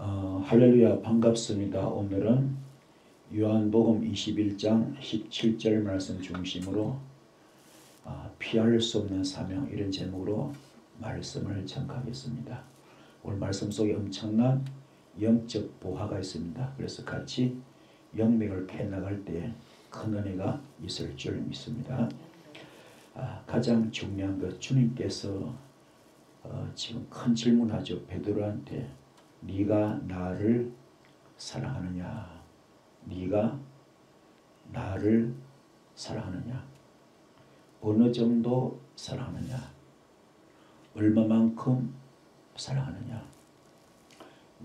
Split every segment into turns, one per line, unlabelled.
할렐루야 반갑습니다. 오늘은 요한복음 21장 17절 말씀 중심으로 피할 수 없는 사명 이런 제목으로 말씀을 전하겠습니다. 오늘 말씀 속에 엄청난 영적 보화가 있습니다. 그래서 같이 영맥을 캐나갈 때 큰 은혜가 있을 줄 믿습니다. 가장 중요한 것 주님께서 지금 큰 질문하죠. 베드로한테 네가 나를 사랑하느냐? 네가 나를 사랑하느냐? 어느 정도 사랑하느냐? 얼마만큼 사랑하느냐?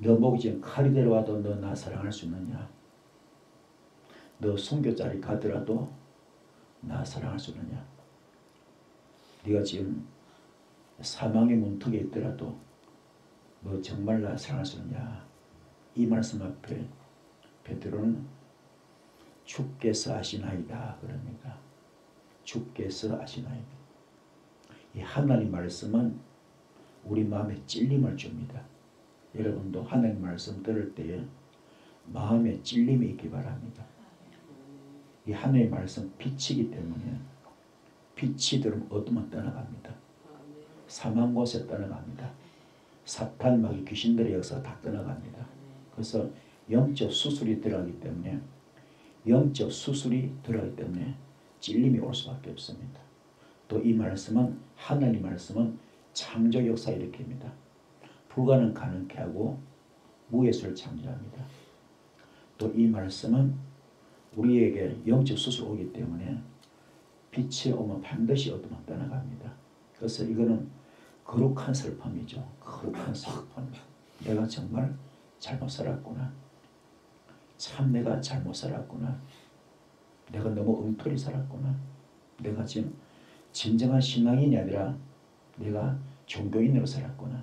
너 목이 지금 칼이 들어와도 너 나 사랑할 수 있느냐? 너 순교자리 가더라도 나 사랑할 수 있느냐? 네가 지금 사망의 문턱에 있더라도 너 정말 나 사랑할 수 있느냐? 이 말씀 앞에 베드로는 주께서 아시나이다 그럽니다. 주께서 아시나이다. 이 하나님 말씀은 우리 마음에 찔림을 줍니다. 여러분도 하나님 말씀 들을 때에 마음에 찔림이 있기 바랍니다. 이 하나님 말씀 빛이기 때문에 빛이 들으면 어둠은 떠나갑니다. 사망 곳에 떠나갑니다. 사탄 마귀 귀신들의 역사가 다 떠나갑니다. 그래서 영적 수술이 들어가기 때문에 찔림이 올 수밖에 없습니다. 또 이 말씀은 하나님 말씀은 창조 역사를 일으킵니다. 불가능 가능케 하고 무예수를 창조합니다. 또 이 말씀은 우리에게 영적 수술이 오기 때문에 빛이 오면 반드시 어둠은 떠나갑니다. 그래서 이거는 거룩한 슬픔이죠. 거룩한 슬픔. 내가 정말 잘못 살았구나. 참 내가 잘못 살았구나. 내가 너무 엉터리 살았구나. 내가 지금 진정한 신앙인이 아니라 내가 종교인으로 살았구나.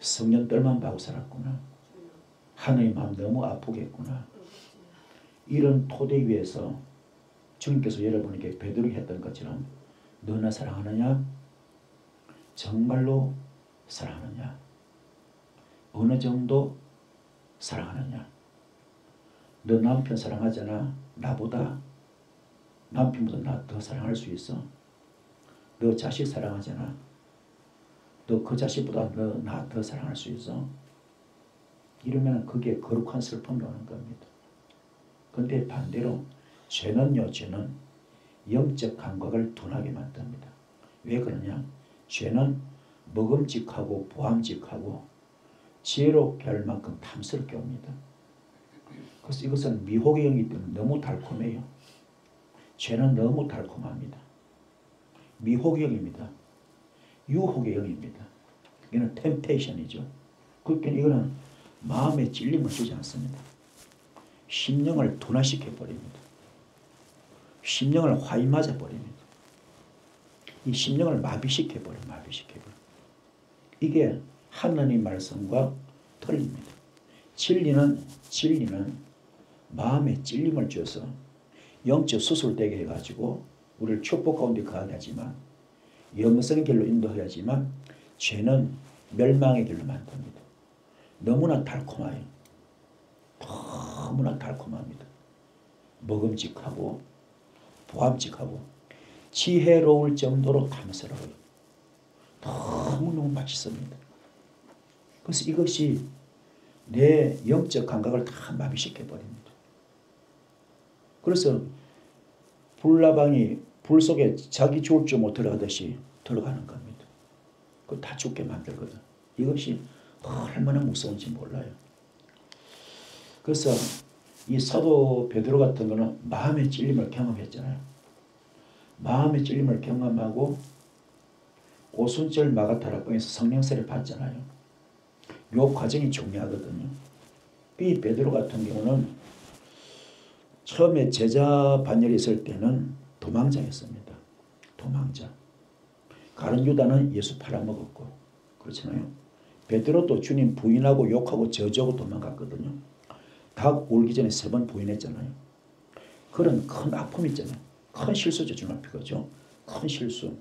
성년 뜰만 봐고 살았구나. 하나님 마음 너무 아프게 했구나. 이런 토대 위에서 주님께서 여러분에게 베드로에게 했던 것처럼 너나 사랑하느냐? 정말로 사랑하느냐? 어느 정도 사랑하느냐? 너 남편 사랑하잖아. 나보다 남편보다 나 더 사랑할 수 있어? 너 자식 사랑하잖아. 너 그 자식보다 너 나 더 사랑할 수 있어? 이러면 그게 거룩한 슬픔이 오는 겁니다. 그런데 반대로 죄는요. 죄는 영적 감각을 둔하게 만듭니다. 왜 그러냐? 죄는 먹음직하고 보암직하고 지혜롭게 할 만큼 탐스럽게 옵니다. 그래서 이것은 미혹의 영이기 때문에 너무 달콤해요. 죄는 너무 달콤합니다. 미혹의 영입니다. 유혹의 영입니다. 이거는 템테이션이죠. 그러니까 이거는 마음에 찔림을 주지 않습니다. 심령을 둔화시켜 버립니다. 심령을 화이 맞아 버립니다. 이 심령을 마비시켜 버려. 이게 하나님 말씀과 틀립니다. 진리는 마음에 찔림을 줘서 영적 수술되게 해가지고 우리를 축복 가운데 가야 하지만 영성의 길로 인도해야지만 죄는 멸망의 길로 만듭니다. 너무나 달콤해요. 너무나 달콤합니다. 먹음직하고 보암직하고 지혜로울 정도로 탐스러워요. 너무너무 맛있습니다. 그래서 이것이 내 영적 감각을 다 마비시켜버립니다. 그래서 불나방이 불 속에 자기 죽을 줄 못 들어가듯이 들어가는 겁니다. 그거 다 죽게 만들거든. 이것이 얼마나 무서운지 몰라요. 그래서 이 사도 베드로 같은 거는 마음의 찔림을 경험했잖아요. 마음의 찔림을 경험하고 오순절 마가다락방에서 성령세를 받잖아요. 이 과정이 중요하거든요. 이 베드로 같은 경우는 처음에 제자 반열이 있을 때는 도망자였습니다. 도망자. 가룟 유다는 예수 팔아먹었고 그렇잖아요. 베드로도 주님 부인하고 욕하고 저주하고 도망갔거든요. 닭 울기 전에 3번 부인했잖아요. 그런 큰 아픔이 있잖아요. 큰 실수죠. 주님 앞에 그죠. 큰 실수.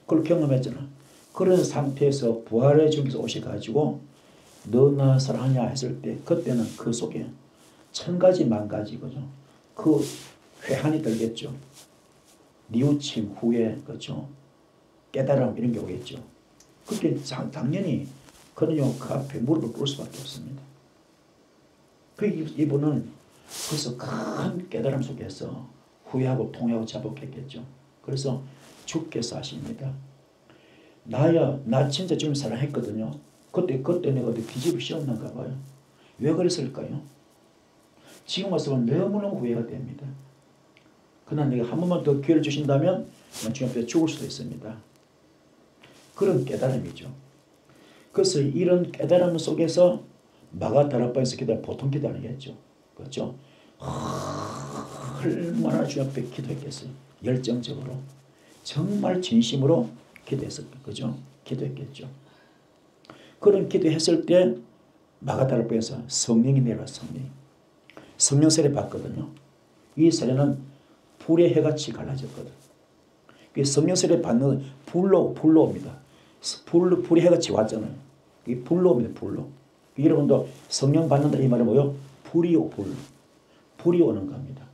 그걸 경험했잖아. 그런 상태에서 부활의 주님께서 오셔가지고 너 나 사랑하냐 했을 때 그때는 그 속에 천 가지 만 가지 그죠. 그 회한이 들겠죠. 뉘우침 후회 그죠. 깨달음 이런 게 오겠죠. 그렇게 당연히 그는요 그 앞에 무릎을 꿇을 수밖에 없습니다. 그 이분은 그래서 큰 깨달음 속에서 후회하고 통회하고 자복했겠죠. 그래서 주께서 하십니다. 나야 나 진짜 주님 사랑했거든요. 그때 내가 어디 뒤집을 씌웠는가 봐요. 왜 그랬을까요? 지금 와서 보면 너무너무 후회가 됩니다. 그러나 내가 한 번만 더 기회를 주신다면 주님 앞에 죽을 수도 있습니다. 그런 깨달음이죠. 그래서 이런 깨달음 속에서 마가다락방에서 기도할 보통 기도 아니겠죠. 그렇죠? 얼마나 주님 앞에 기도했겠어요. 열정적으로 정말 진심으로 기도했을 거죠. 기도했겠죠. 그런 기도했을 때 마가다락방에서 성령이 내려와 성령 세례 받거든요. 이 세례는 불의 해같이 갈라졌거든. 성령 세례 받는 불로 옵니다. 불의 해같이 왔잖아요. 이게 불로 옵니다. 불로. 여러분도 성령 받는다 이 말은 뭐요? 불이 오는 겁니다.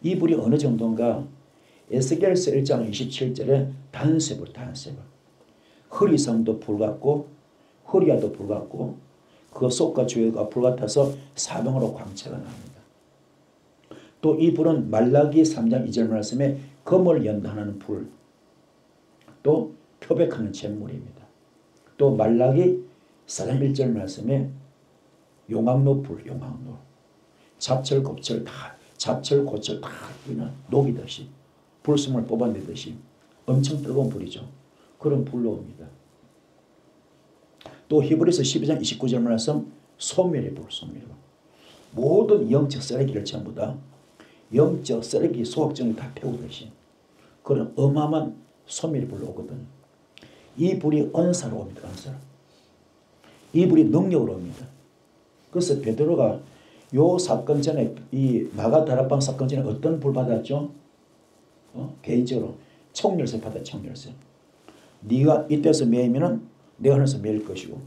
이 불이 어느 정도인가? 에스겔서 1장 27절에 단세불. 허리섬도 불 같고 허리야도 불 같고 그 속과 주위가 불 같아서 사방으로 광채가 납니다. 또 이 불은 말라기 3장 2절 말씀에 검을 연단하는 불, 또 표백하는 잿물입니다. 또 말라기 4장 1절 말씀에 용왕로 불, 용왕로. 잡철, 고철 다 그냥 녹이듯이 불숨을 뽑아내듯이 엄청 뜨거운 불이죠. 그런 불로 옵니다. 또 히브리서 12장 29절 말씀 소멸의 불, 소멸의 불. 모든 영적 쓰레기를 전부 다 영적 쓰레기 소각정을 다 태우듯이 그런 어마어마한 소멸의 불로 오거든요. 이 불이 은사로 옵니다. 은사로. 이 불이 능력으로 옵니다. 그래서 베드로가 요 사건 전에 이 마가다락방 사건 전에 어떤 불 받았죠? 개인적으로 총열쇠 받았죠. 총열쇠. 네가 이때서 매이면은 내가 하늘에서 매일 것이고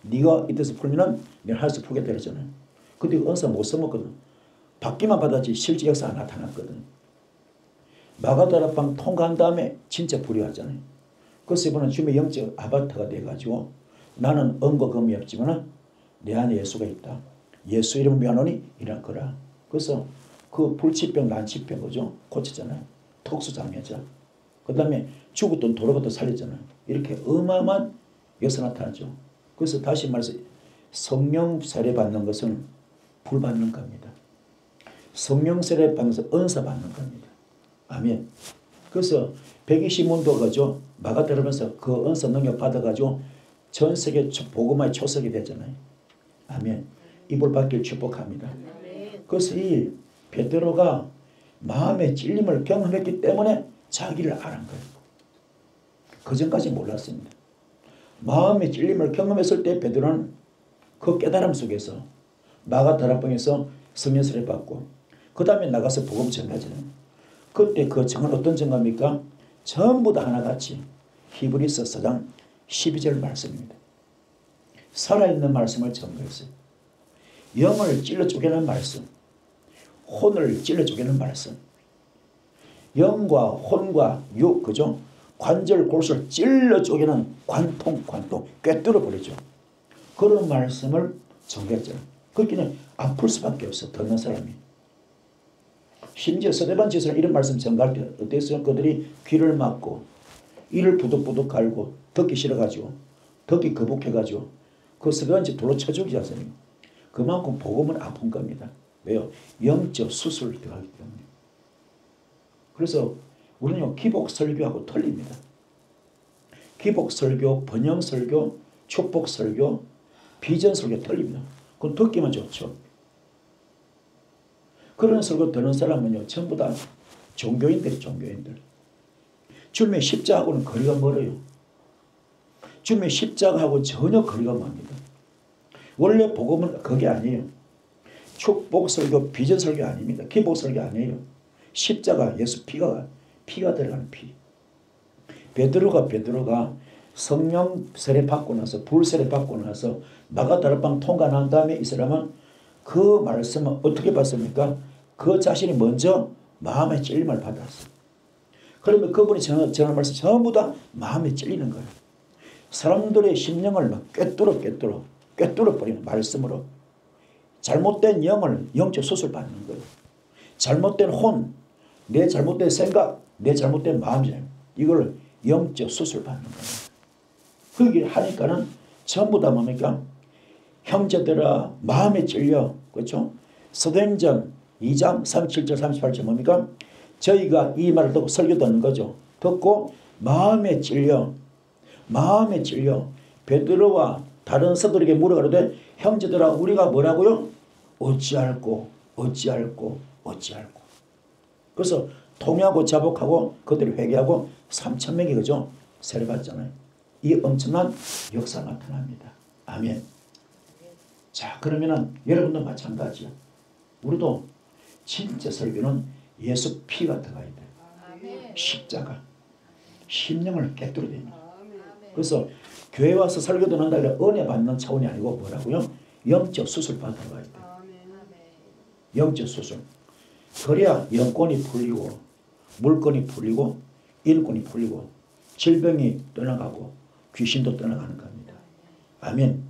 네가 이때서 풀면은 내가 하늘에서 풀겠다 그랬잖아요. 그때 은사 못 써먹거든. 받기만 받았지 실제 역사가 나타났거든. 마가다락방 통과한 다음에 진짜 불이 왔잖아요. 그래서 이번엔 주님의 영적 아바타가 돼가지고 나는 은과 금이 없지만 내 안에 예수가 있다. 예수 이름을 명하노니 일어나거라. 그래서 그 불치병 난치병 그죠? 고쳤잖아요. 특수장애자. 그 다음에 죽었던 돌아갔다 살렸잖아요. 이렇게 어마어마한 역사 나타나죠. 그래서 다시 말해서 성령 세례 받는 것은 불 받는 겁니다. 성령 세례 받는 것은 은사 받는 겁니다. 아멘. 그래서 120문도 가죠. 마가다락방에서 그 은사 능력 받아가지고 전 세계 복음화의 초석이 됐잖아요. 아멘. 이 불 받길 축복합니다. 그래서 이 베드로가 마음의 찔림을 경험했기 때문에 자기를 알은 거예요. 그전까지 몰랐습니다. 마음의 찔림을 경험했을 때 베드로는 그 깨달음 속에서 마가다락방에서 성령 세례 받고 그 다음에 나가서 복음 전하잖아요. 그때 그 정은 어떤 정합니까? 전부 다 하나같이 히브리서 4장 12절 말씀입니다. 살아있는 말씀을 전거했어요. 영을 찔러 쪼개는 말씀, 혼을 찔러 쪼개는 말씀, 영과 혼과 육 그죠? 관절 골수를 찔러 쪼개는 관통 꿰뚫어 버리죠. 그런 말씀을 전개했잖아요. 그렇기는 아플 수밖에 없어 듣는 사람이. 심지어 스데반지에서는 이런 말씀 전가할 때 어땠어요? 그들이 귀를 막고 이를 부득부득 갈고 듣기 싫어가지고 듣기 거북해가지고 그 스데반지 돌로 쳐 죽이지 않습니까? 그만큼 복음은 아픈 겁니다. 왜요? 영적 수술을 들어가기 때문에. 그래서 우리는 기복 설교하고 틀립니다. 기복 설교, 번영 설교, 축복 설교, 비전 설교 틀립니다. 그건 듣기만 좋죠. 그런 설교 듣는 사람은요 전부 다 종교인들. 주님의 십자가하고는 거리가 멀어요. 주님의 십자가하고 전혀 거리가 먼니다. 원래 복음은 그게 아니에요. 축복 설교, 비전 설교 아닙니다. 기복 설교 아니에요. 십자가, 예수 피가 들어가는 피. 베드로가 성령 세례 받고 나서 불 세례 받고 나서 마가다락방 통과 난 다음에 이 사람은 그 말씀을 어떻게 받습니까? 그 자신이 먼저 마음의 찔림을 받았어요. 그러면 그분이 전하는 말씀 전부 다 마음에 찔리는 거예요. 사람들의 심령을 막 꿰뚫어 버리는 말씀으로 잘못된 영을 영적 수술 받는 거예요. 잘못된 혼, 내 잘못된 생각, 내 잘못된 마음이잖아요. 이걸 영적 수술 받는 거예요. 그게 하니까는 전부 다 뭡니까? 형제들아 마음에 찔려. 그렇죠? 사도행전 2장 37절 38절 뭡니까? 저희가 이 말을 듣고 설교 듣는 거죠. 듣고 마음에 찔려 베드로와 다른 사도에게 물어가로되 형제들아 우리가 뭐라고요? 어찌할꼬. 그래서 통회하고 자복하고 그들이 회개하고 3,000명이 그죠? 세례받잖아요. 이 엄청난 역사가 나타납니다. 아멘. 자, 그러면은 여러분도 마찬가지야. 우리도 진짜 설교는 예수 피가 들어가야 돼요. 십자가. 심령을 깨뜨려야 됩니다. 그래서 교회 와서 설교 듣는다 그래 은혜 받는 차원이 아니고 뭐라고요? 영적 수술 받으러 가야 돼요. 영적 수술. 그래야 영권이 풀리고 물권이 풀리고 인권이 풀리고 질병이 떠나가고 귀신도 떠나가는 겁니다. 아멘.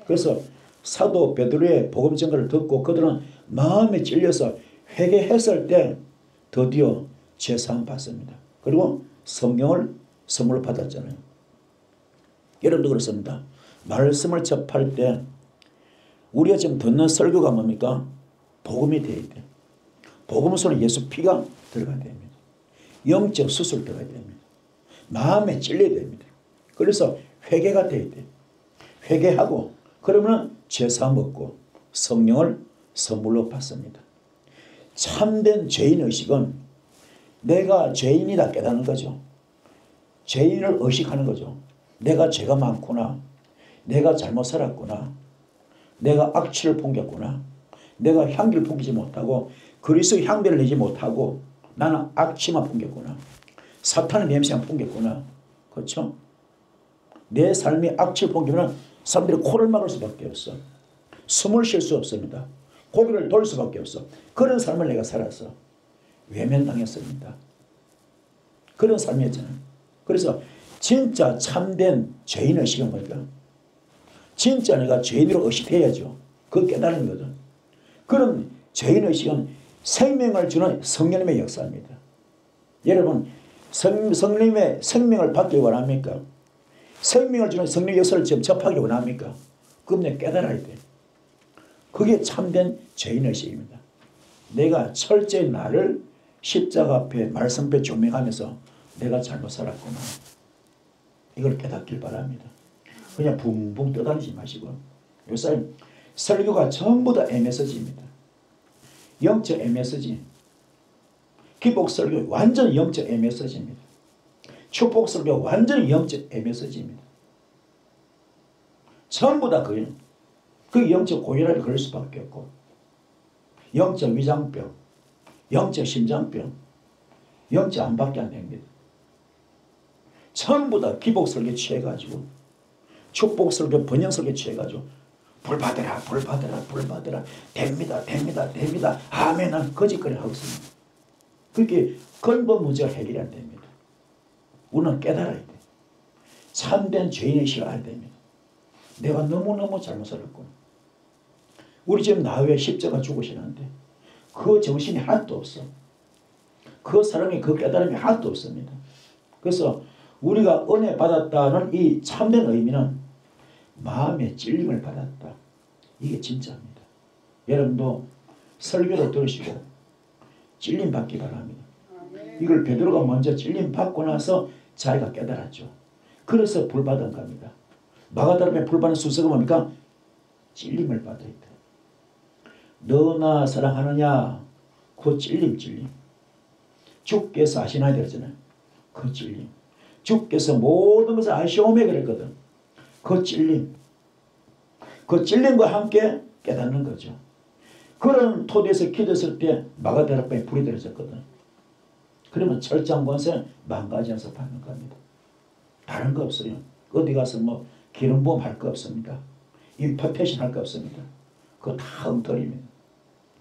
그래서 사도 베드로의 복음 전가를 듣고 그들은 마음에 찔려서 회개했을 때 드디어 제사함 받습니다. 그리고 성령을 선물로 받았잖아요. 여러분도 그렇습니다. 말씀을 접할 때 우리가 지금 듣는 설교가 뭡니까? 복음이 되어야 돼요. 복음 속에 예수 피가 들어가야 됩니다. 영적 수술 들어가야 됩니다. 마음에 찔려야 됩니다. 그래서 회개가 돼야 돼요. 회개하고 그러면 제사 먹고 성령을 선물로 받습니다. 참된 죄인의식은 내가 죄인이다 깨닫는 거죠. 죄인을 의식하는 거죠. 내가 죄가 많구나. 내가 잘못 살았구나. 내가 악취를 풍겼구나. 내가 향기를 풍기지 못하고 그리스도의 향배를 내지 못하고 나는 악취만 풍겼구나. 사탄의 냄새만 풍겼구나. 그렇죠? 내 삶이 악취를 풍기면 사람들이 코를 막을 수밖에 없어. 숨을 쉴 수 없습니다. 고개를 돌 수밖에 없어. 그런 삶을 내가 살았어. 외면당했습니다. 그런 삶이었잖아요. 그래서 진짜 참된 죄인의식은 뭘까? 진짜 내가 죄인으로 의식해야죠. 그거 깨달은 거죠. 그럼 죄인의식은 생명을 주는 성령님의 역사입니다. 여러분 성령님의 생명을 받기 원합니까? 생명을 주는 성령의 역사를 지금 접하기 원합니까? 그럼 내가 깨달아야 돼. 그게 참된 죄인의식입니다. 내가 철저히 나를 십자가 앞에 말씀 앞에 조명하면서 내가 잘못 살았구나. 이걸 깨닫길 바랍니다. 그냥 붕붕 떠다니지 마시고. 요새 설교가 전부 다 MSG입니다. 영적 MSG. 기복 설교 완전 영적 MSG입니다. 축복 설교 완전 영적 MSG입니다. 전부 다 그예요. 그 영적 고혈압이 걸릴 수밖에 없고 영적 위장병, 영적 심장병, 영적 암밖에 안 됩니다. 전부 다 기복 설교 취해가지고 축복 설교 번영 설교 취해가지고 불 받으라 불 받으라 불 받으라 됩니다 됩니다 됩니다 아멘은 거짓거리 하고 있습니다. 그렇게 근본 문제가 해결이 안 됩니다. 우리는 깨달아야 돼. 참된 죄인의식을 알아야 됩니다. 내가 너무너무 잘못 살았구나. 우리 지금 나후에 십자가 죽으시는데 그 정신이 하나도 없어. 그 사람이 그 깨달음이 하나도 없습니다. 그래서 우리가 은혜 받았다는 이 참된 의미는 마음의 찔림을 받았다. 이게 진짜입니다. 여러분도 설교를 들으시고 찔림 받기 바랍니다. 이걸 베드로가 먼저 찔림 받고 나서 자기가 깨달았죠. 그래서 불 받은 겁니다. 마가다락방에 불 받는 순서가 뭡니까? 찔림을 받아야 돼. 너나 사랑하느냐? 그 찔림. 주께서 아시나야 되잖아요. 그 찔림. 주께서 모든 것을 아시오매 그랬거든. 그 찔림. 그 찔림과 함께 깨닫는 거죠. 그런 토대에서 기도했을 때 마가다락방에 불이 들어졌거든. 그러면 철장 권세 망가지면서 받는 겁니다. 다른 거 없어요. 어디 가서 뭐 기름부음 할 거 없습니다. 임파테이션 할 거 없습니다. 그거 다 엉터리입니다.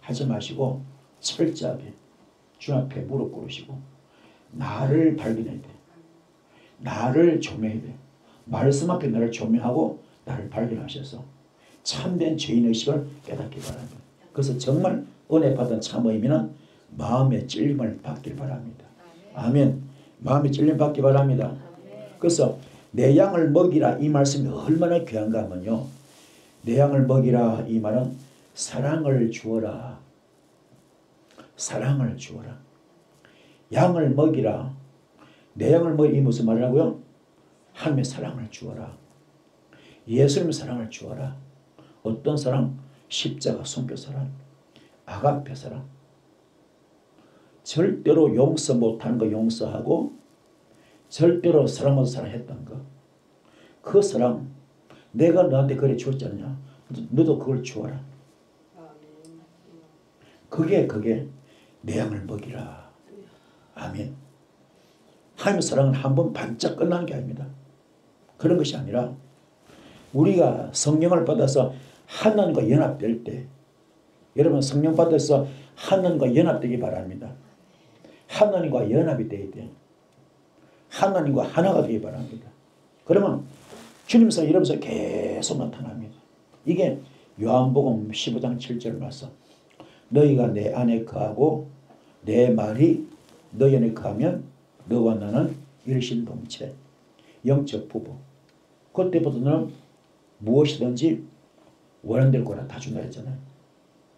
하지 마시고 철저하게 주 앞에 무릎 꿇으시고 나를 발견해야 돼. 나를 조명해야 돼. 말씀 앞에 나를 조명하고 나를 발견하셔서 참된 죄인의식을 깨닫기 바랍니다. 그래서 정말 은혜 받은 참 의미는 마음의 찔림을 받길 바랍니다. 아멘. 마음의 찔림 받기 바랍니다. 그래서 내 양을 먹이라 이 말씀이 얼마나 귀한가 하면요. 내 양을 먹이라 이 말은 사랑을 주어라. 사랑을 주어라. 양을 먹이라. 내 양을 먹이라 이 무슨 말이라고요? 하나님의 사랑을 주어라. 예수님의 사랑을 주어라. 어떤 사랑? 십자가 순교 사랑. 아가페 사랑. 절대로 용서 못하는 거 용서하고 절대로 사랑 못한 사랑했던 거. 그 사랑 내가 너한테 그래 줬지 않냐. 너도 그걸 주어라. 그게 내 양을 먹이라. 아멘. 하나님의 사랑은 한 번 반짝 끝나는 게 아닙니다. 그런 것이 아니라 우리가 성령을 받아서 하나님과 연합될 때 여러분 성령 받아서 하나님과 연합되기 바랍니다. 하나님과 연합이 되어야 돼요. 하나님과 하나가 되기 바랍니다. 그러면 주님께서 이러면서 계속 나타납니다. 이게 요한복음 15장 7절 말씀. 너희가 내 안에 거하고 내 말이 너희 안에 거하면 너와 나는 일신동체. 영적 부부. 그때부터 너는 무엇이든지 원한될 거라 다 준다 했잖아요.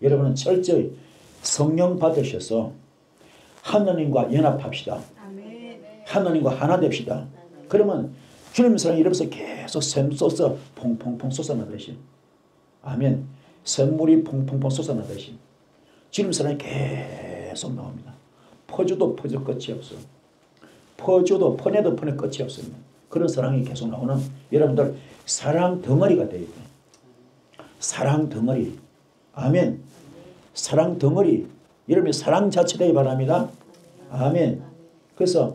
여러분은 철저히 성령 받으셔서 하나님과 연합합시다. 하나님과 하나 됩시다. 그러면 주님의 사랑이 이러면서 계속 샘솟아 퐁퐁퐁 솟아나듯이. 아멘. 샘물이 퐁퐁퐁 솟아나듯이. 주님의 사랑이 계속 나옵니다. 퍼줘도 퍼져 끝이 없어요. 퍼줘도 퍼내도 퍼내 끝이 없습니다. 그런 사랑이 계속 나오는 여러분들 사랑 덩어리가 되어야 돼요. 사랑 덩어리. 아멘. 사랑 덩어리. 여러분이 사랑 자체 되기 바랍니다. 아멘. 그래서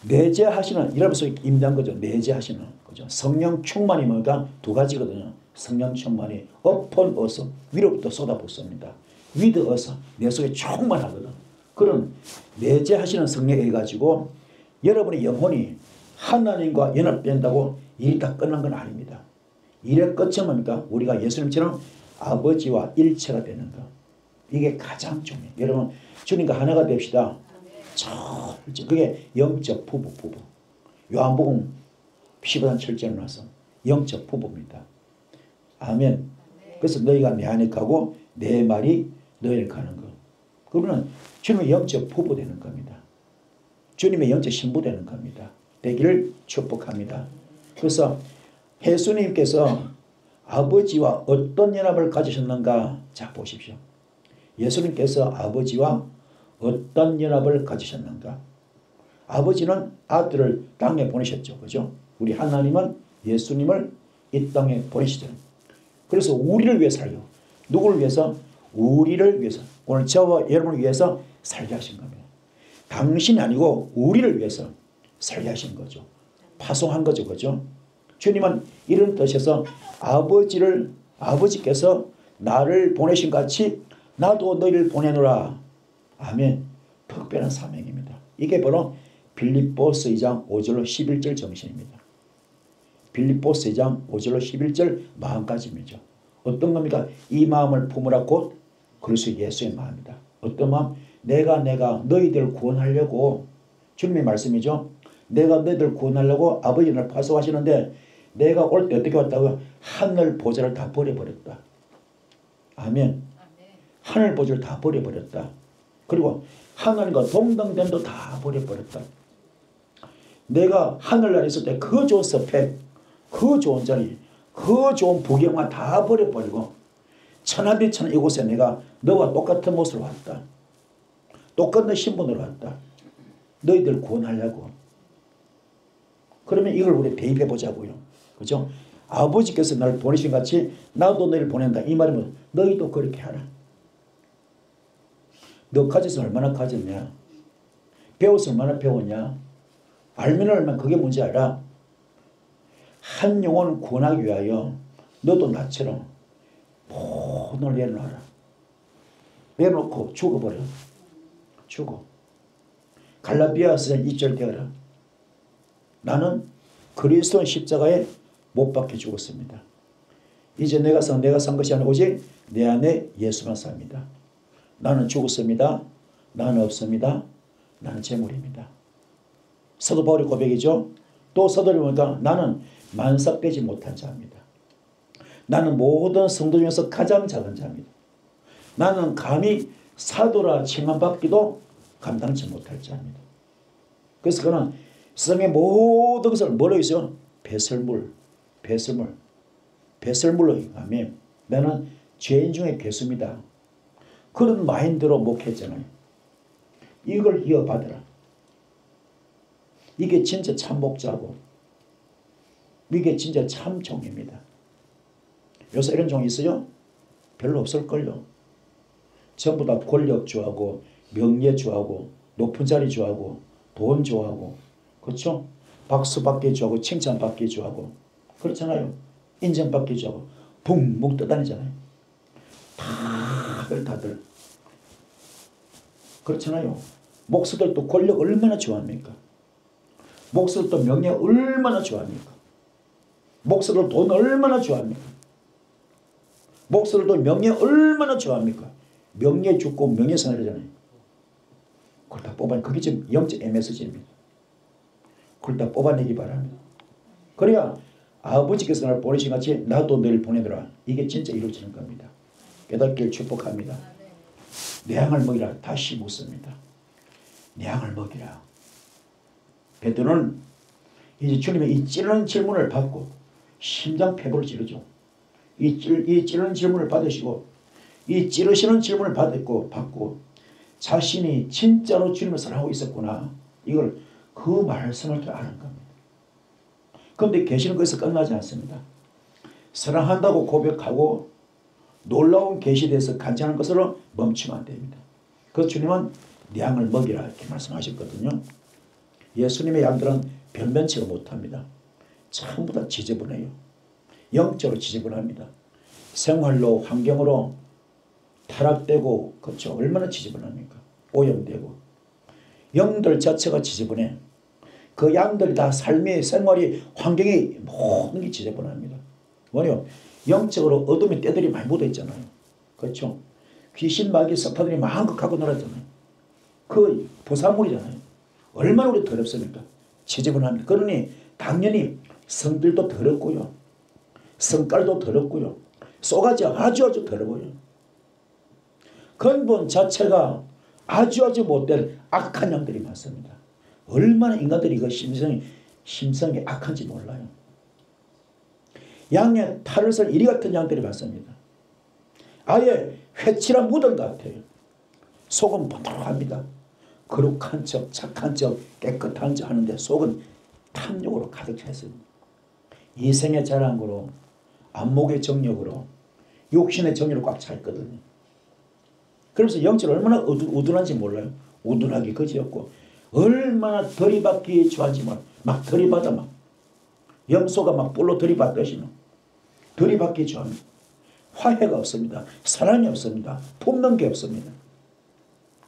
내재하시는 여러분서 임대한 거죠. 내재하시는 거죠. 성령 충만이 뭐가 두 가지거든요. 성령 충만이 upon us 위로부터 쏟아붓습니다. with us 내 속에 충만하거든. 그런 내재하시는 성령에 가지고 여러분의 영혼이 하나님과 연합된다고 일이 다 끝난 건 아닙니다. 일의 끝은 뭡니까? 우리가 예수님처럼 아버지와 일체가 되는 것. 이게 가장 중요해요. 여러분 주님과 하나가 됩시다. 그게 영적 부부. 요한복음 15장 7절 말씀. 영적 부부입니다. 아멘. 그래서 너희가 내 안에 가고 내 말이 너희를 가는 것. 그러면 주님의 영적 부부 되는 겁니다. 주님의 영적 신부 되는 겁니다. 되기를 축복합니다. 그래서 예수님께서 아버지와 어떤 연합을 가지셨는가? 자 보십시오. 예수님께서 아버지와 어떤 연합을 가지셨는가? 아버지는 아들을 땅에 보내셨죠. 그죠? 우리 하나님은 예수님을 이 땅에 보내시죠. 그래서 우리를 위해 살려. 누구를 위해서? 우리를 위해서. 오늘 저와 여러분을 위해서 살게 하신 겁니다. 당신이 아니고 우리를 위해서 살게 하신 거죠. 파송한 거죠. 그죠? 주님은 이런 뜻에서 아버지께서 나를 보내신 같이 나도 너희를 보내노라. 아멘. 특별한 사명입니다. 이게 바로 빌립보서 2장 5절로 11절 정신입니다. 빌립보서 2장 5절로 11절 마음가짐이죠. 어떤 겁니까? 이 마음을 품으라 곧 그리스도 예수의 마음이다. 어떤 마음? 내가 너희들 구원하려고 주님의 말씀이죠. 내가 너희들 구원하려고 아버지 날 파송하시는데 내가 올 때 어떻게 왔다고요? 하늘 보좌를 다 버려버렸다. 아멘. 하늘 보좌를 다 버려버렸다. 그리고 하나님과 동등됨도 다 버려버렸다. 내가 하늘나라에 있을 때 그 좋은 스펙, 그 좋은 자리, 그 좋은 부경화 다 버려버리고 천하비천하 이곳에 내가 너와 똑같은 모습으로 왔다. 똑같은 신분으로 왔다. 너희들 구원하려고. 그러면 이걸 우리 대입해 보자고요. 그죠? 아버지께서 나를 보내신 같이 나도 너희를 보낸다. 이 말이면 너희도 그렇게 하라. 너 가져서 얼마나 가졌냐? 배워서 얼마나 배웠냐? 알면 얼마나 그게 문제 알아? 한 영혼을 구원하기 위하여 너도 나처럼 모든 걸 내려놔라. 내놓고 죽어버려. 죽어. 갈라디아서 2절 되어라. 나는 그리스도 십자가에 못 박혀 죽었습니다. 이제 내가 산 것이 아니라 오직 내 안에 예수만 삽니다. 나는 죽었습니다. 나는 없습니다. 나는 재물입니다. 사도 바울의 고백이죠. 또 사도를 보니까 나는 만삭되지 못한 자입니다. 나는 모든 성도 중에서 가장 작은 자입니다. 나는 감히 사도라 칭함받기도 감당치 못할 자입니다. 그래서 그는 세상의 모든 것을 뭐로 있어요? 배설물로. 아멘. 나는 죄인 중에 괴수입니다. 그런 마인드로 목했잖아요. 이걸 이어받으라. 이게 진짜 참 목자고 이게 진짜 참 종입니다. 요새 이런 종이 있어요? 별로 없을걸요. 전부 다 권력 좋아하고 명예 좋아하고 높은 자리 좋아하고 돈 좋아하고 그렇죠? 박수 받기 좋아하고 칭찬 받기 좋아하고 그렇잖아요. 인정받기 좋아하고 붕붕 떠다니잖아요. 다들 그렇잖아요. 목사들도 권력 얼마나 좋아합니까? 목사들도 명예 얼마나 좋아합니까? 목사들 돈 얼마나 좋아합니까? 목사들도 명예 얼마나 좋아합니까? 명예 죽고 명예상이잖아요. 그걸 다 뽑아내. 그게 지금 영적 MSG입니다. 그걸 다 뽑아내기 바랍니다. 그래야 아버지께서 나를 보내신 같이 나도 너를 보내더라. 이게 진짜 이루어지는 겁니다. 깨닫기를 축복합니다. 내 양을 먹이라. 다시 묻습니다. 내 양을 먹이라. 베드로는 이제 주님의 이 찌르는 질문을 받고 심장폐부를 찌르죠. 이 찌르는 질문을 받으시고 이 찌르시는 질문을 받고 자신이 진짜로 주님을 사랑하고 있었구나. 이걸 그 말씀을 아는 겁니다. 그런데 계시는 것에서 끝나지 않습니다. 사랑한다고 고백하고 놀라운 계시대에서 간증하는 것으로 멈추면 안 됩니다. 그래서 주님은 내 양을 먹이라 이렇게 말씀하셨거든요. 예수님의 양들은 변변치가 못합니다. 전부 다 지저분해요. 영적으로 지저분합니다. 생활로 환경으로 타락되고 그렇죠. 얼마나 지저분합니까? 오염되고 영들 자체가 지저분해. 그 양들이 다 삶의 생활이 환경이 모든 게 지저분합니다. 뭐요? 영적으로 어둠의 때들이 많이 묻어 있잖아요. 그렇죠? 귀신 마귀 서파들이 마음껏 갖고 놀았잖아요. 그 부산물이잖아요. 얼마나 우리 더럽습니까? 지저분합니다. 그러니 당연히 성들도 더럽고요. 성깔도 더럽고요. 쏘가지 아주 더러워요. 근본 자체가 아주 못된 악한 양들이 많습니다. 얼마나 인간들이 그 심성이 악한지 몰라요. 양의 탈을 쓸 이리 같은 양들이 많습니다. 아예 회칠한 무덤 같아요. 속은 번덕합니다. 거룩한 척, 착한 척, 깨끗한 척 하는데 속은 탐욕으로 가득 찼습니다. 이생의 자랑으로 안목의 정력으로 욕심의 정력으로 꽉 차 있거든요. 그래서 영적으로 얼마나 우둔한지 몰라요. 우둔하기 그지없고 얼마나 들이받기 좋아하지 막 들이받아 막 염소가 막 뿔로 들이받듯이 들이받기 좋아합니다. 화해가 없습니다. 사랑이 없습니다. 품는 게 없습니다.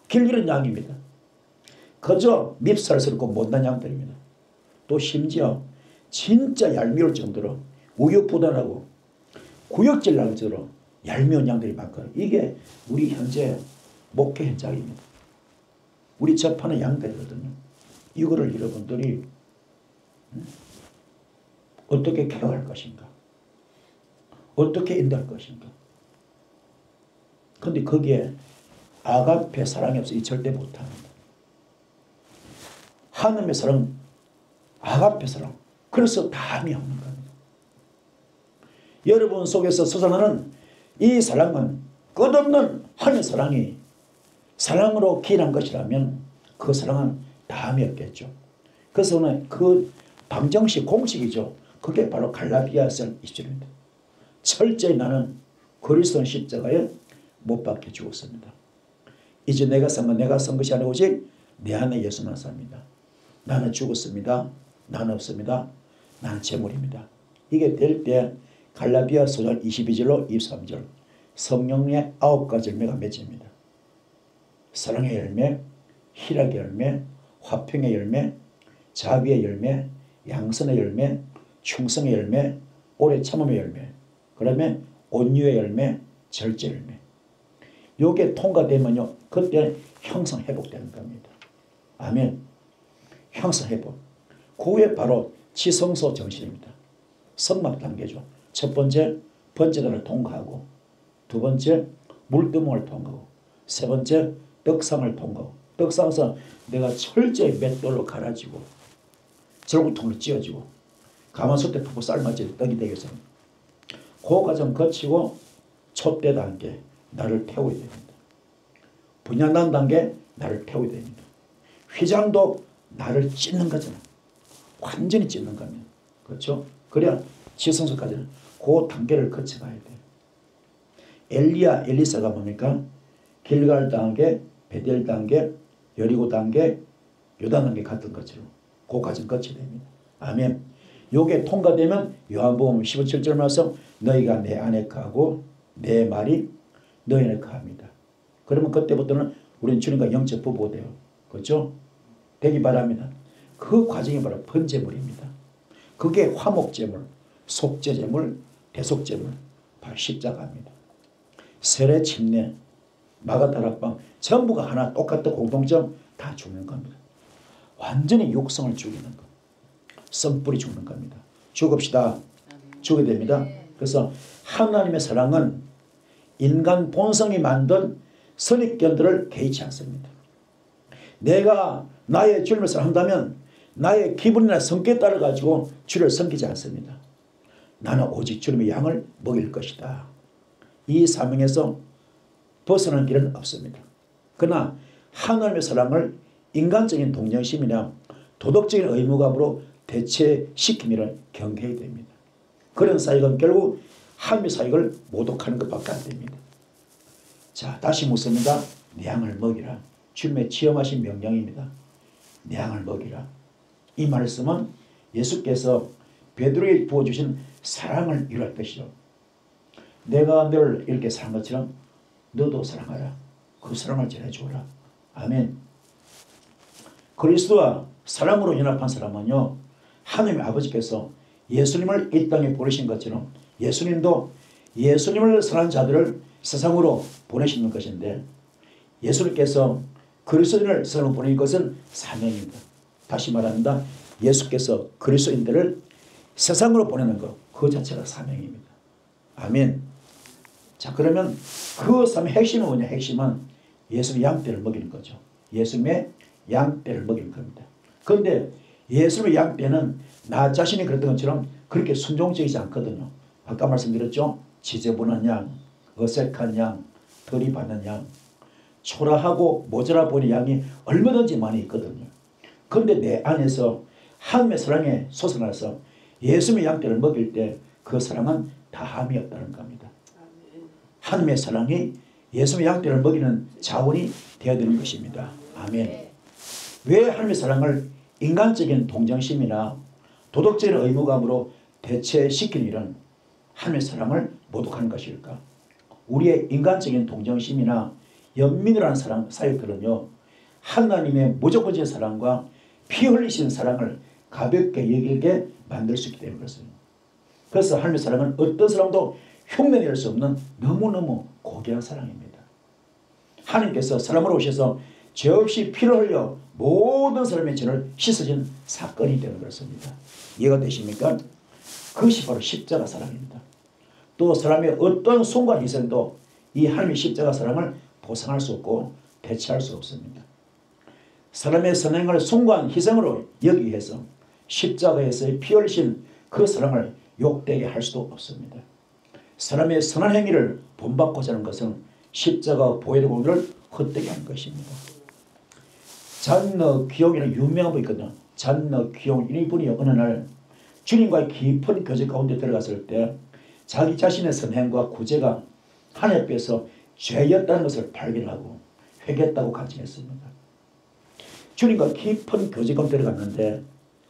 길 잃은 양입니다. 그저 밉살스럽고 못난 양들입니다. 또 심지어 진짜 얄미울 정도로 우유부단하고 구역질 날 정도로 얄미운 양들이 많거든요. 이게 우리 현재 목회 현장입니다. 우리 접하는 양들이거든요. 이거를 여러분들이 어떻게 케어할 것인가? 어떻게 인도할 것인가? 그런데 거기에 아가페 사랑이 없으니 절대 못합니다. 하나님의 사랑, 아가페 사랑. 그래서 다음이 없는 겁니다. 여러분 속에서 솟아나는 이 사랑은 끝없는 하나님의 사랑이 사랑으로 기인한 것이라면 그 사랑은 다음이 없겠죠. 그래서 오늘 그 방정식 공식이죠. 그게 바로 갈라디아서 20절입니다. 철저히 나는 그리스도 십자가에 못 박혀 죽었습니다. 이제 내가 산 것이 아니고 오직 내 안에 예수만 삽니다. 나는 죽었습니다. 나는 없습니다. 나는 재물입니다. 이게 될 때 갈라디아 소장 22절로 23절 성령의 9가지 열매가 맺힙니다. 사랑의 열매, 희락의 열매, 화평의 열매, 자비의 열매, 양선의 열매, 충성의 열매, 오래 참음의 열매, 그 다음에 온유의 열매, 절제 열매. 요게 통과되면요, 그때 형성 회복되는 겁니다. 아멘. 형성 회복. 그 후에 바로 지성소 정신입니다. 성막 단계죠. 첫 번째 번제단을 통과하고, 두 번째 물두멍을 통과하고, 세 번째 떡상을 통과하고, 떡상에서 내가 철저히 맷돌로 갈아지고 절구통으로 찧어지고 가마솥에 푹 삶아진 떡이 되겠습니다. 그 과정 거치고 촛대 단계 나를 태워야 됩니다. 분향단 단계 나를 태워야 됩니다. 휘장도 나를 찢는 거잖아. 완전히 찢는 겁니다. 그렇죠? 그래야 지성소까지는 그 단계를 거쳐가야 돼요. 엘리야, 엘리사가 뭡니까? 길갈 단계, 베델 단계, 여리고 단계, 요단 단계 같은 것처럼 그 과정 거쳐야 됩니다. 아멘. 요게 통과되면 요한복음 15절 말씀 너희가 내 안에 거하고 내 말이 너희 안에 거합니다. 그러면 그때부터는 우리는 주님과 영적 부부가 돼요. 그렇죠? 되기 바랍니다. 그 과정이 바로 번제물입니다. 그게 화목제물, 속죄제물, 대속제물, 바로 십자가입니다. 세례, 침례, 마가다락방 전부가 하나 똑같은 공통점 다 죽는 겁니다. 완전히 육성을 죽이는 것. 성뿌리 죽는 겁니다. 죽읍시다. 죽어야 됩니다. 그래서 하나님의 사랑은 인간 본성이 만든 선입견들을 개의치 않습니다. 내가 나의 주님을 사랑한다면 나의 기분이나 성격에 따라 가지고 주를 섬기지 않습니다. 나는 오직 주님의 양을 먹일 것이다. 이 사명에서 벗어나는 길은 없습니다. 그러나 하나님의 사랑을 인간적인 동정심이나 도덕적인 의무감으로 대체시키면 경계해야 됩니다. 그런 사역은 결국 하나님의 사역을 모독하는 것밖에 안 됩니다. 자, 다시 묻습니다. 내 양을 먹이라. 주님의 지엄하신 명령입니다. 내 양을 먹이라. 이 말씀은 예수께서 베드로에게 부어주신 사랑을 이루할 것이죠. 내가 너를 이렇게 사랑한 것처럼 너도 사랑하라. 그 사랑을 전해주어라. 아멘. 그리스도와 사랑으로 연합한 사람은요, 하나님의 아버지께서 예수님을 이 땅에 보내신 것처럼 예수님도 예수님을 사랑하는 자들을 세상으로 보내시는 것인데, 예수님께서 그리스도인을 세상으로 보내는 것은 사명입니다. 다시 말합니다. 예수께서 그리스도인들을 세상으로 보내는 것, 그 자체가 사명입니다. 아멘. 자, 그러면 그 사명의 핵심은 뭐냐? 핵심은 예수님의 양떼를 먹이는 거죠. 예수님의 양떼를 먹이는 겁니다. 그런데 예수님의 양떼는 나 자신이 그랬던 것처럼 그렇게 순종적이지 않거든요. 아까 말씀드렸죠. 지저분한 양, 어색한 양, 덜이 받는 양, 초라하고 모자라 보이는 양이 얼마든지 많이 있거든요. 그런데 내 안에서 하나님의 사랑에 솟아나서 예수님의 양떼를 먹일 때 그 사랑은 다함이 없다는 겁니다. 하나님의 사랑이 예수님의 양떼를 먹이는 자원이 되어야 되는 것입니다. 아멘. 왜 하나님의 사랑을 인간적인 동정심이나 도덕적인 의무감으로 대체시키는 일은 하나님의 사랑을 모독하는 것일까? 우리의 인간적인 동정심이나 연민이라는 사랑, 사역들은요, 하나님의 무조건적인 사랑과 피 흘리신 사랑을 가볍게 여기게 만들 수 있기 때문에 그렇습니다. 그래서 하나님의 사랑은 어떤 사람도 흉내낼 수 없는 너무너무 고귀한 사랑입니다. 하나님께서 사람으로 오셔서 죄 없이 피를 흘려 모든 사람의 죄를 씻어진 사건이 되는 것입니다. 이해가 되십니까? 그것이 바로 십자가 사랑입니다. 또 사람의 어떤 순간 희생도 이 하나님의 십자가 사랑을 보상할 수 없고 대체할 수 없습니다. 사람의 선행을 순간 희생으로 여기기 위해서 십자가에서의 피 흘리신 그 사랑을 욕되게 할 수도 없습니다. 사람의 선한 행위를 본받고자 하는 것은 십자가 보혈의 공로를 헛되게 하는 것입니다. 잔너 귀용이라는 유명한 분 있거든요. 잔너 귀용 이분이 어느 날 주님과의 깊은 교제 가운데 들어갔을 때 자기 자신의 선행과 구제가 하나님 앞에서 죄였다는 것을 발견하고 회개했다고 간증했습니다. 주님과 깊은 교제 가운데 들어갔는데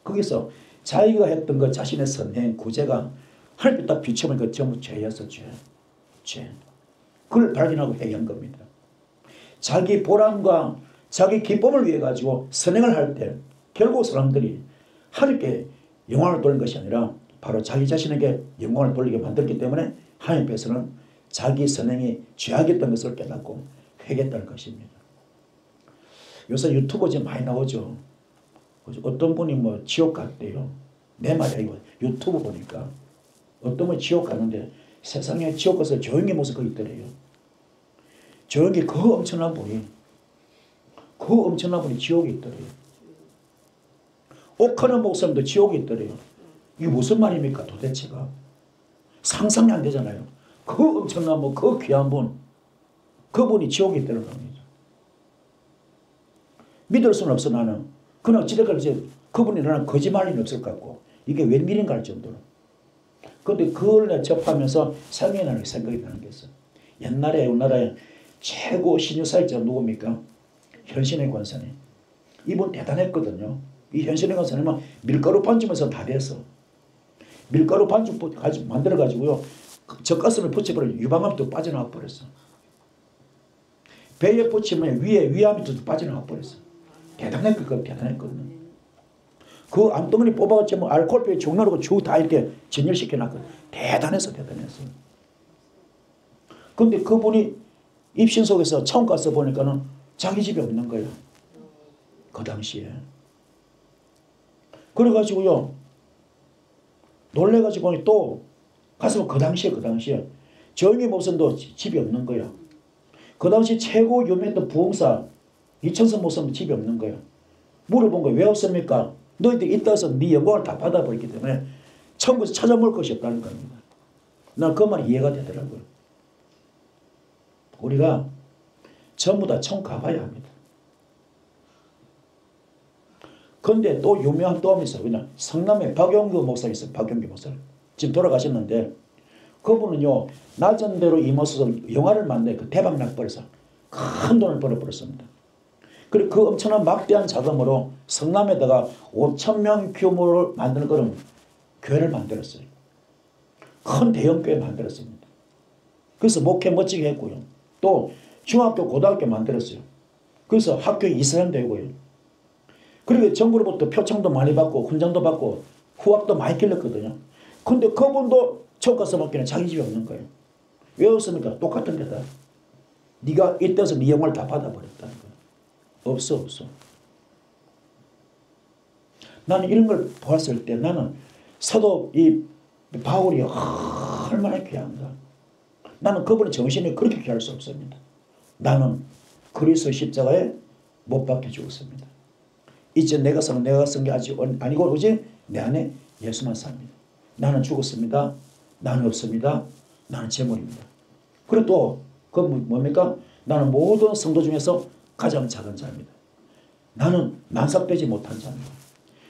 거기서 자기가 했던 것 자신의 선행, 구제가 하나님께 딱 비추면 그 전부 죄였어. 죄. 그걸 발견하고 회개한 겁니다. 자기 보람과 자기 기쁨을 위해 가지고 선행을 할 때 결국 사람들이 하나님께 영광을 돌리는 것이 아니라 바로 자기 자신에게 영광을 돌리게 만들기 때문에 하나님께서는 자기 선행이 죄악이었던 것을 깨닫고 회개했다는 것입니다. 요새 유튜브 지금 많이 나오죠. 어떤 분이 뭐 지옥 갔대요. 내 말이 아니고 유튜브 보니까 어떤 분이 지옥 가는데 세상에 지옥 가서 조용히 모습 거기 있더래요. 조용히 그 엄청난 분이 지옥에 있더래요. 옥하는 목사님도 지옥에 있더래요. 이게 무슨 말입니까 도대체가. 상상이 안 되잖아요. 그 엄청난 그 귀한 분, 그분이 지옥에 있다는 겁니다. 믿을 수는 없어 나는. 그러나 지금까지 그분이 나는 거짓말이 없을 것 같고 이게 웬일인가 할 정도로. 그런데 그걸 접하면서 생각이 나는 게 있어. 옛날에 우리나라에 최고 신유사였죠. 누굽니까? 현신의 권사님. 이분 대단했거든요. 이 현신의 권사님은 밀가루 반죽면서 다 됐어. 밀가루 반죽 만들어가지고요. 젖가슴을 붙여버려 유방암도 빠져나와 버렸어. 배에 붙이면 위에 위암도 빠져나와 버렸어. 대단했거든요. 그 암덩어리 뽑아가지고 뭐 알코올병 종로로 쭉 다 이렇게 진열시켜놨거든. 대단했어. 근데 그분이 입신 속에서 처음 가서 보니까는 자기 집이 없는 거예요. 그 당시에. 그래가지고요. 놀래가지고 또 가서 그 당시에 조용히 목사님도 집이 없는 거예요. 그 당시 최고 유명했던 부흥사 이천선 목사님도 집이 없는 거예요. 물어본 거예요. 왜 없습니까? 너희들 이따 와서 네 영광을 다 받아버렸기 때문에 천국에서 찾아볼 것이 없다는 겁니다. 난 그 말이 이해가 되더라고요. 우리가 전부 다 천국 가봐야 합니다. 그런데 또 유명한 또함이 있어요. 그냥 성남에 박용규 목사 있어요. 박용규 목사. 지금 돌아가셨는데 그분은요. 낮은 대로 임어서 영화를 만들어 그 대박 나버려서 큰 돈을 벌어버렸습니다. 그리고 그 엄청난 막대한 자금으로 성남에다가 5,000명 규모를 만드는 그런 교회를 만들었어요. 큰 대형교회 만들었습니다. 그래서 목회 멋지게 했고요. 또 중학교 고등학교 만들었어요. 그래서 학교에 이사람 되고요. 그리고 정부로부터 표창도 많이 받고 훈장도 받고 후학도 많이 길렀거든요. 근데 그분도 처음 가서 먹기는 자기 집이 없는 거예요. 왜 없습니까? 똑같은 데다. 네가 이때서 네 영광을 다 받아버렸다는 거예요. 없어. 나는 이런 걸 보았을 때 나는 사도 이 바울이 얼마나 귀한가. 나는 그분의 정신이 그렇게 귀할 수 없습니다. 나는 그리스도 십자가에 못 박혀 죽었습니다. 이제 내가 산 게 아니고 오직 내 안에 예수만 삽니다. 나는 죽었습니다. 나는 없습니다. 나는 재물입니다. 그리고 또 그 뭡니까? 나는 모든 성도 중에서 가장 작은 자입니다. 나는 난삭되지 못한 자입니다.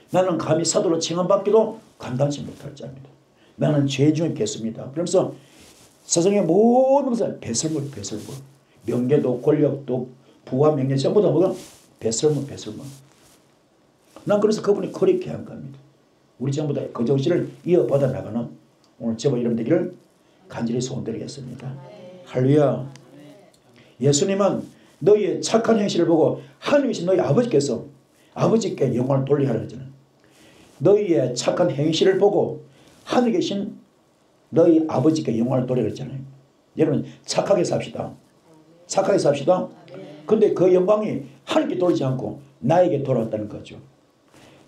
나는 감히 사도로 칭함받기도 감당치 못할 자입니다. 나는 죄 중에 개수입니다. 그러면서 세상의 모든 것을 배설물. 명예도 권력도 부와 명예 전부 다 뭐가 배설물. 난 그래서 그분이 그렇게 한 겁니다. 우리 전부 다 그 정신을 이어받아 나가는 오늘 저와 여러분 되기를 간절히 소원드리겠습니다. 할렐루야. 예수님은 너희의 착한 행실을 보고 하나님이신 너희 아버지께서 아버지께 영광을 돌리게 하라 했잖아요. 너희의 착한 행실을 보고 하늘에 계신 너희 아버지께 영광을 돌리게 했잖아요. 여러분 착하게 삽시다. 근데 그 영광이 하나님께 돌리지 않고 나에게 돌아왔다는 거죠.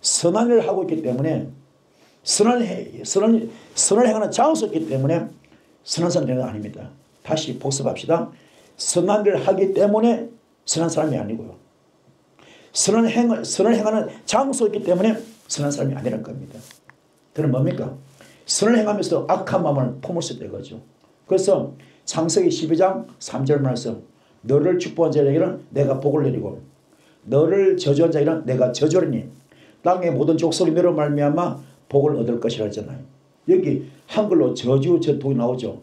선한 일을 하고 있기 때문에 선을 행하는 장소였기 때문에 선한 사람이 되는 거 아닙니다. 다시 복습합시다. 선한 일을 하기 때문에 선한 사람이 아니고요. 선을 행하는 장소였기 때문에 선한 사람이 아니란 겁니다. 그럼 뭡니까? 선을 행하면서 악한 마음을 품을 수 있다는 거죠. 그래서 창세기 12장 3절 말씀 너를 축복한 자에게는 내가 복을 내리고 너를 저주한 자에게는 내가 저주하리니 땅의 모든 족속이 너로 말미암아 복을 얻을 것이라 했잖아요. 여기 한글로 저주 저통이 나오죠.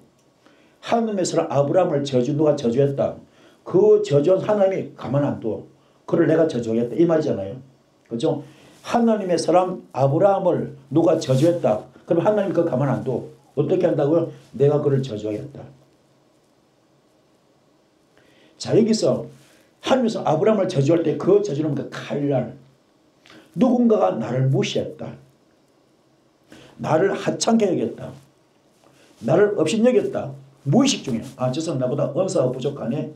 하나님의 사람 아브라함을 누가 저주했다. 그 저주한 하나님이 가만 안 둬. 그를 내가 저주하겠다. 이 말이잖아요. 그렇죠? 하나님의 사람 아브라함을 누가 저주했다. 그럼 하나님이 그거 가만 안 둬. 어떻게 한다고요? 내가 그를 저주하였다. 자, 여기서 하나님께서 아브라함을 저주할 때 그 저주는 그 칼날. 누군가가 나를 무시했다. 나를 하찮게 여겼다. 나를 업신여겼다. 무의식 중에 저 사람 나보다 은사가 부족하네.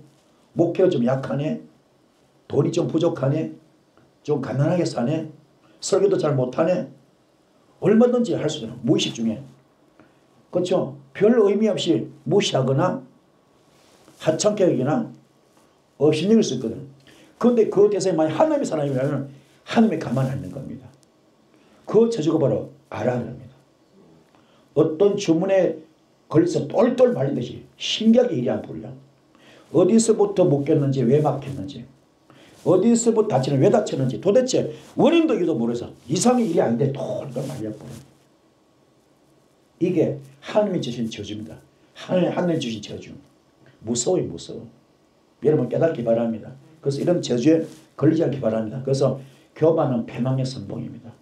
목회가 좀 약하네. 돈이 좀 부족하네. 좀 가난하게 사네. 설교도 잘 못하네. 얼마든지 할 수 있는 무의식 중에. 그렇죠? 별 의미 없이 무시하거나 하찮게 여기나 업신여길 수 있거든. 그런데 그 대상이 만약 하나님의 사람이라면 하나님이 가만 안 있는 겁니다. 그 저주가 바로 아라합니다. 어떤 주문에 걸려서 똘똘 말리듯이 신기하게 일이 안 풀려. 어디서부터 묶였는지, 왜 막혔는지, 어디서부터 다치는지, 왜 다쳤는지 도대체 원인도 이유도 모르겠어. 이상의 일이 아닌데 똘똘 말려버려. 이게 하나님이 주신 저주입니다. 하나님이 주신 저주. 무서워요, 무서워. 여러분 깨닫기 바랍니다. 그래서 이런 저주에 걸리지 않기 바랍니다. 그래서 교만은 패망의 선봉입니다.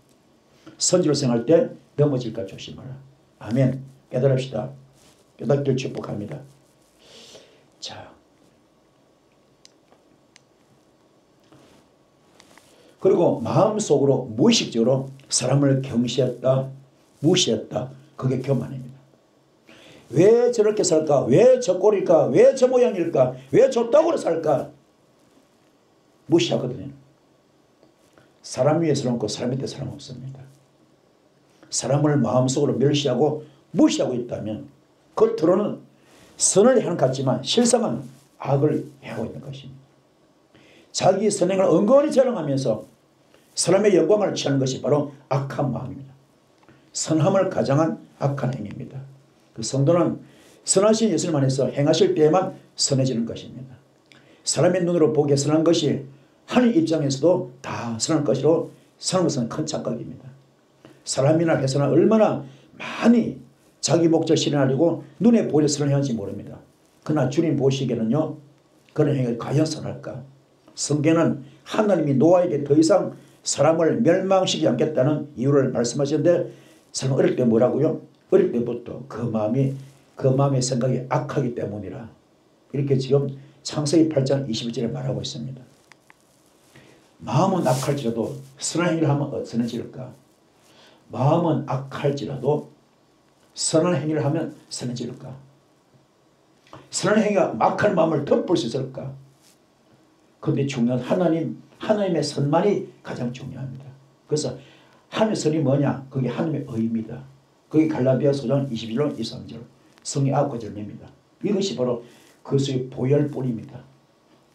선지로 생활할 때 넘어질까 조심하라. 아멘. 깨달읍시다. 깨닫기를 축복합니다. 자, 그리고 마음속으로 무의식적으로 사람을 경시했다, 무시했다. 그게 교만입니다. 왜 저렇게 살까? 왜 저 꼴일까? 왜 저 모양일까? 왜 저 떡으로 살까? 무시하거든요. 사람 위에 사람 없고 사람 밑에 사람 없습니다. 사람을 마음속으로 멸시하고 무시하고 있다면 겉으로는 선을 행하는 것 같지만 실상은 악을 행하고 있는 것입니다. 자기 선행을 은근히 자랑하면서 사람의 영광을 취하는 것이 바로 악한 마음입니다. 선함을 가장한 악한 행위입니다. 그 성도는 선하신 예수님 안에서 행하실 때에만 선해지는 것입니다. 사람의 눈으로 보기에 선한 것이 하나님 입장에서도 다 선한 것으로 선한 것은 큰 착각입니다. 사람이나 회사나 얼마나 많이 자기 목적을 실현하려고 눈에 보이는 선을 행하는지 모릅니다. 그러나 주님 보시기에는요, 그런 행위가 과연 선할까? 성경은 하나님이 노아에게 더 이상 사람을 멸망시키지 않겠다는 이유를 말씀하시는데, 사람 어릴 때 뭐라고요? 어릴 때부터 그 마음의 생각이 악하기 때문이라. 이렇게 지금 창세기 8장 21절에 말하고 있습니다. 마음은 악할지라도 선한 행위를 하면 선해질까? 마음은 악할지라도 선한 행위를 하면 선해질까? 선한 행위가 악한 마음을 덮을 수 있을까? 그런데 중요한 하나님의 선만이 가장 중요합니다. 그래서 하나님의 선이 뭐냐? 그게 하나님의 의입니다. 그게 갈라디아서 5장 21절 23절 성의 9절입니다. 이것이 바로 그것의 보혈뿐입니다.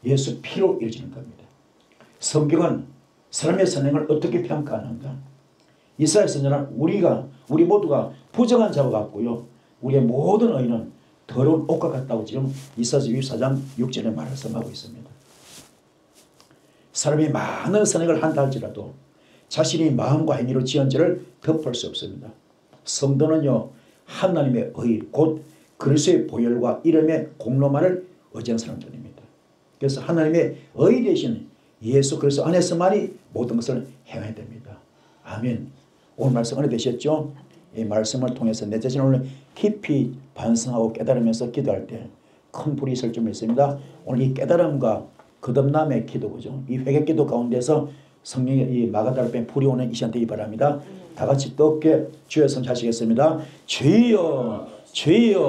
예수 피로 이루어지는 겁니다. 성경은 사람의 선행을 어떻게 평가하는가? 이스라엘 선지자는 우리 모두가 부정한 자와 같고요, 우리의 모든 의는 더러운 옷과 같다고 지금 이사야서 64장 6절에 말씀하고 있습니다. 사람이 많은 선행을 한다 할지라도 자신이 마음과 행위로 지은 죄를 덮을 수 없습니다. 성도는요, 하나님의 의, 곧 그리스도의 보혈과 이름의 공로만을 의지한 사람들입니다. 그래서 하나님의 의 대신 예수 그리스도 안에서만이 모든 것을 행해야 됩니다. 아멘. 오늘 말씀 은혜 되셨죠? 이 말씀을 통해서 내 자신을 오늘 깊이 반성하고 깨달으면서 기도할 때 큰 불이 있을 줄 믿습니다. 오늘 이 깨달음과 거듭남의 기도죠. 이 회개기도 가운데서 성령의 이 마가다락방에 불이 오는 이 시간 되기 바랍니다. 다 같이 뜨겁게 주여 선포하시겠습니다. 주여, 주여.